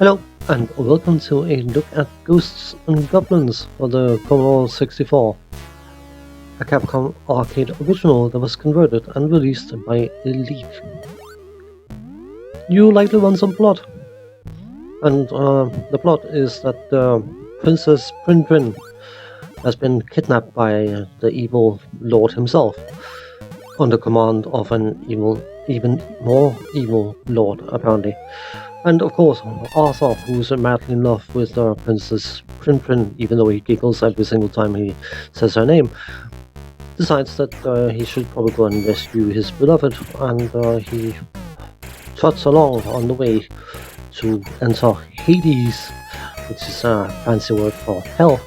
Hello, and welcome to a look at Ghosts and Goblins for the Commodore 64, a Capcom arcade original that was converted and released by Elite. You likely want some plot, and the plot is that Princess Prin has been kidnapped by the evil lord himself, under command of an even more evil lord, apparently. And of course, Arthur, who's madly in love with Princess Prin, even though he giggles every single time he says her name, decides that he should probably go and rescue his beloved, and he trots along on the way to enter Hades, which is a fancy word for hell,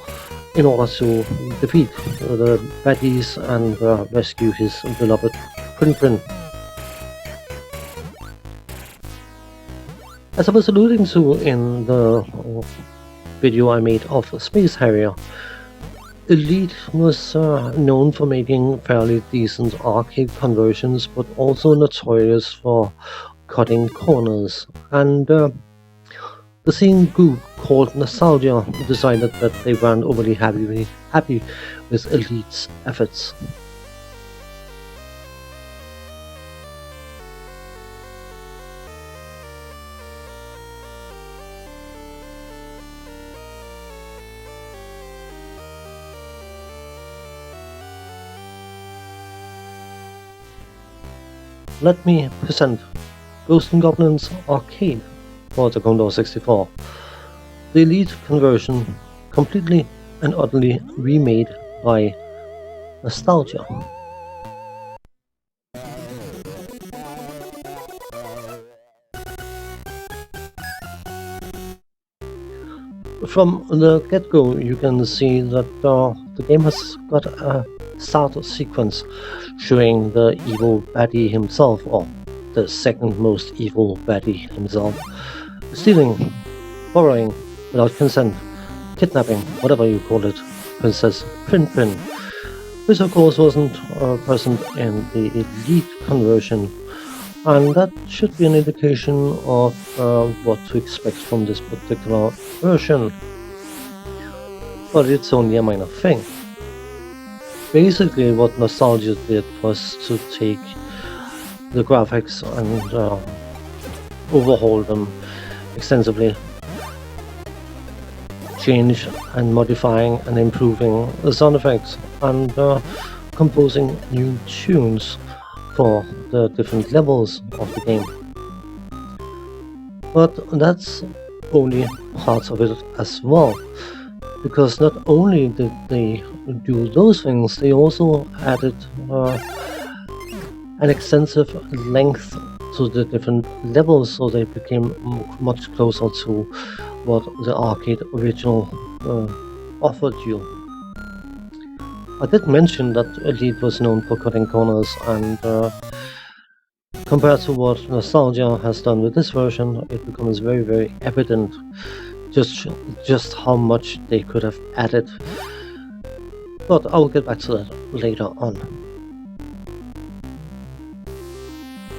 in order to defeat the baddies and rescue his beloved Prin. As I was alluding to in the video I made of Space Harrier, Elite was known for making fairly decent arcade conversions, but also notorious for cutting corners. And the scene group called Nostalgia decided that they weren't overly happy with Elite's efforts. Let me present Ghosts and Goblins Arcade for the Commodore 64. The Elite conversion, completely and utterly remade by Nostalgia. From the get-go, you can see that the game has got a start sequence showing the evil baddie himself, or the second most evil baddie himself, stealing, borrowing without consent, kidnapping, whatever you call it, Princess Prin, which of course wasn't present in the Elite conversion, and that should be an indication of what to expect from this particular version. But it's only a minor thing. Basically, what Nostalgia did was to take the graphics and overhaul them extensively, change and modifying and improving the sound effects, and composing new tunes for the different levels of the game. But that's only part of it as well, because not only did they do those things, they also added an extensive length to the different levels, so they became much closer to what the arcade original offered you. I did mention that Elite was known for cutting corners, and compared to what Nostalgia has done with this version, it becomes very, very evident just how much they could have added. But I'll get back to that later on.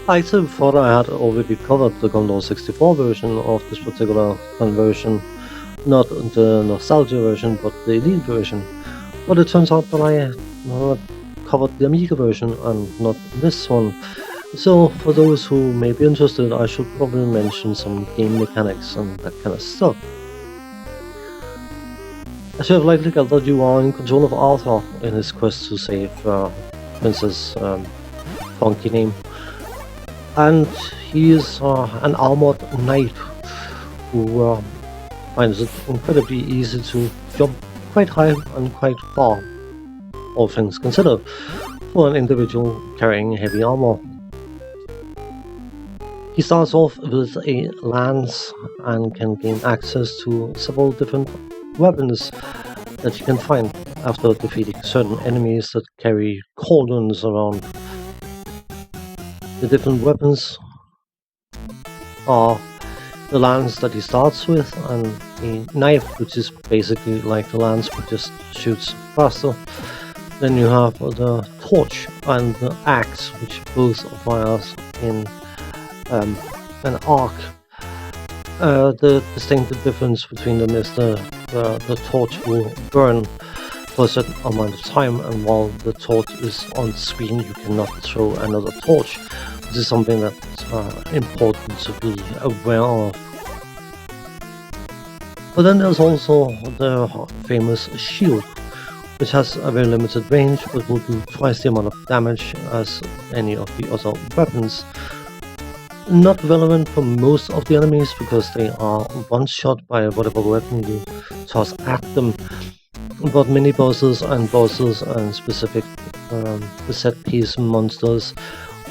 I thought I had already covered the Commodore 64 version of this particular conversion, not the Nostalgia version, but the Elite version. But it turns out that I covered the Amiga version and not this one. So for those who may be interested, I should probably mention some game mechanics and that kind of stuff. As you have likely gathered, you are in control of Arthur in his quest to save Princess funky name. And he is an armored knight who finds it incredibly easy to jump quite high and quite far, all things considered, for an individual carrying heavy armor. He starts off with a lance and can gain access to several different weapons that you can find after defeating certain enemies that carry cauldrons around. The different weapons are the lance that he starts with, and the knife, which is basically like the lance but just shoots faster. Then you have the torch and the axe, which both fires in an arc. The distinctive difference between them is the torch will burn for a certain amount of time, and while the torch is on screen, you cannot throw another torch. This is something that's important to be aware of. But then there's also the famous shield, which has a very limited range, but will do twice the amount of damage as any of the other weapons. Not relevant for most of the enemies because they are one-shot by whatever weapon you toss at them. But mini bosses and specific set-piece monsters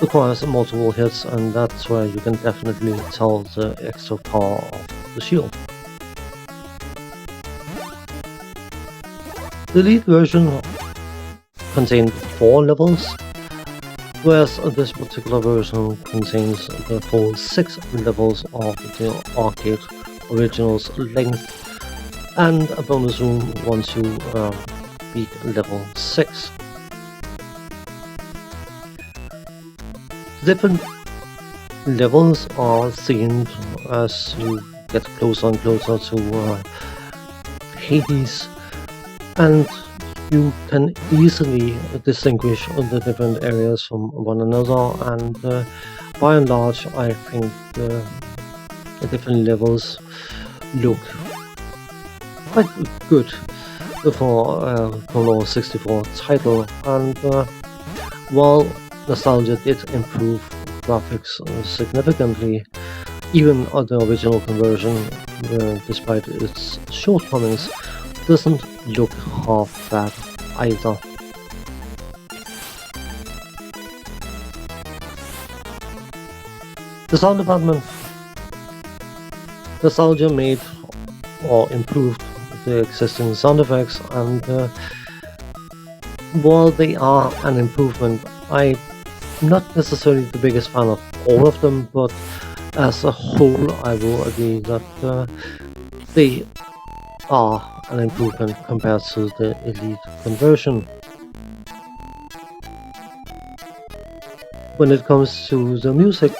requires multiple hits, and that's where you can definitely tell the extra power of the shield. The Elite version contained 4 levels, whereas this particular version contains the full 6 levels of the arcade original's length, and a bonus room once you beat level 6. Different levels are themed as you get closer and closer to Hades, and you can easily distinguish the different areas from one another, and by and large I think the different levels look quite good for a Commodore 64 title, and while nostalgia did improve graphics significantly, even the original conversion, despite its shortcomings, doesn't look half bad either. The sound department. Nostalgia made or improved the existing sound effects, and while they are an improvement, I'm not necessarily the biggest fan of all of them, but as a whole I will agree that they are an improvement compared to the Elite conversion. When it comes to the music,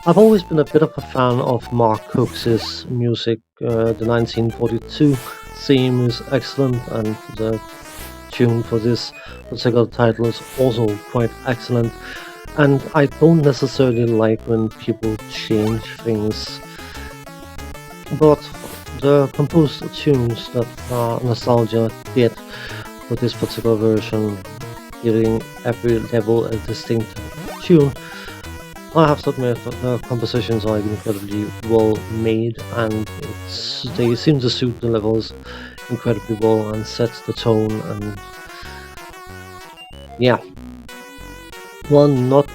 I've always been a bit of a fan of Mark Cooke's music. The 1942 theme is excellent, and the tune for this particular title is also quite excellent. And I don't necessarily like when people change things, but the composed tunes that Nostalgia did for this particular version, giving every level a distinct tune, I have to admit that the compositions are incredibly well made, and they seem to suit the levels incredibly well and set the tone. And yeah, while not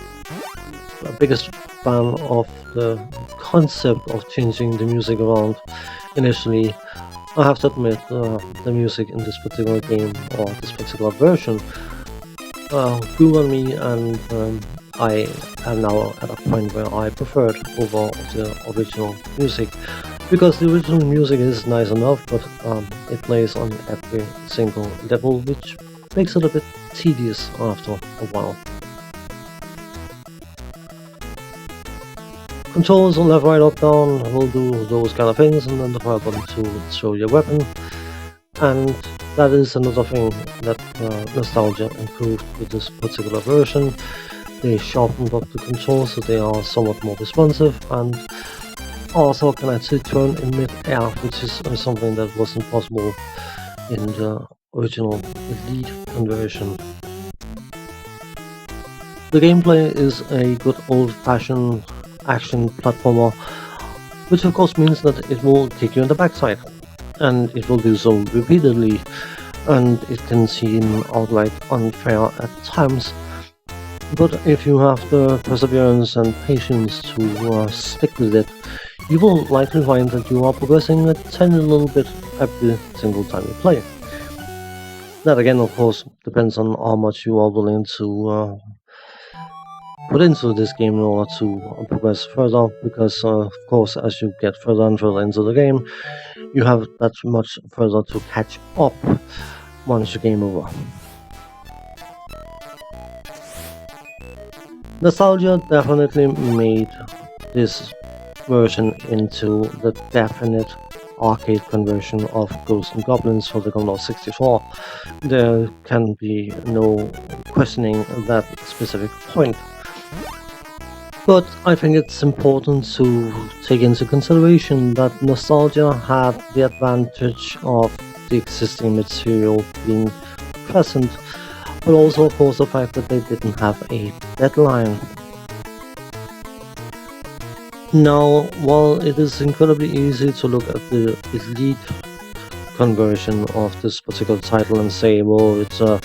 the biggest fan of the concept of changing the music around initially, I have to admit the music in this particular game, or this particular version, grew on me, and I am now at a point where I prefer it over the original music, because the original music is nice enough, but it plays on every single level, which makes it a bit tedious after a while. Controls on left, right, up, down will do those kind of things, and then the fire button to throw your weapon. And that is another thing that Nostalgia improved with this particular version. They sharpened up the controls so they are somewhat more responsive, and also can actually turn in mid-air, which is something that wasn't possible in the original Elite conversion. The gameplay is a good old-fashioned action platformer, which of course means that it will kick you in the backside, and it will do so repeatedly, and it can seem outright unfair at times. But if you have the perseverance and patience to stick with it, you will likely find that you are progressing a tiny little bit every single time you play. That again, of course, depends on how much you are willing to put into this game in order to progress further, because of course as you get further and further into the game, you have that much further to catch up once the game over. Nostalgia definitely made this version into the definite arcade conversion of Ghosts and Goblins for the Commodore 64. There can be no questioning that specific point. But I think it's important to take into consideration that nostalgia had the advantage of the existing material being present, but also of course the fact that they didn't have a deadline. Now, while it is incredibly easy to look at the elite conversion of this particular title and say, well, it's a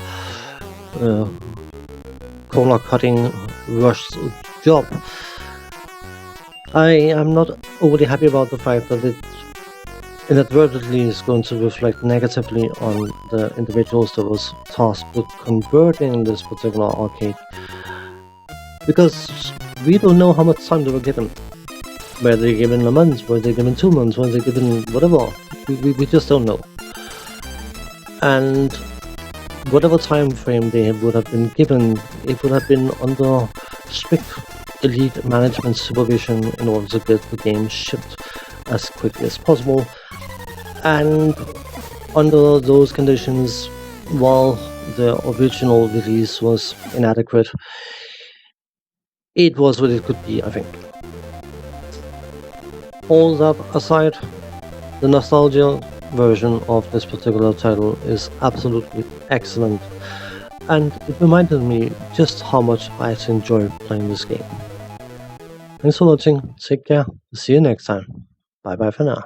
corner-cutting rushed job, I am not overly happy about the fact that it inadvertently is going to reflect negatively on the individuals that was tasked with converting this particular arcade, because we don't know how much time they were given. Were they given a month? Were they given 2 months? Were they given whatever? We just don't know. And whatever time frame they would have been given, it would have been under strict elite management supervision in order to get the game shipped as quickly as possible. And under those conditions, while the original release was inadequate, it was what it could be, I think. All that aside, the nostalgia version of this particular title is absolutely excellent, and it reminded me just how much I enjoy playing this game. Thanks for watching, take care, see you next time, bye bye for now.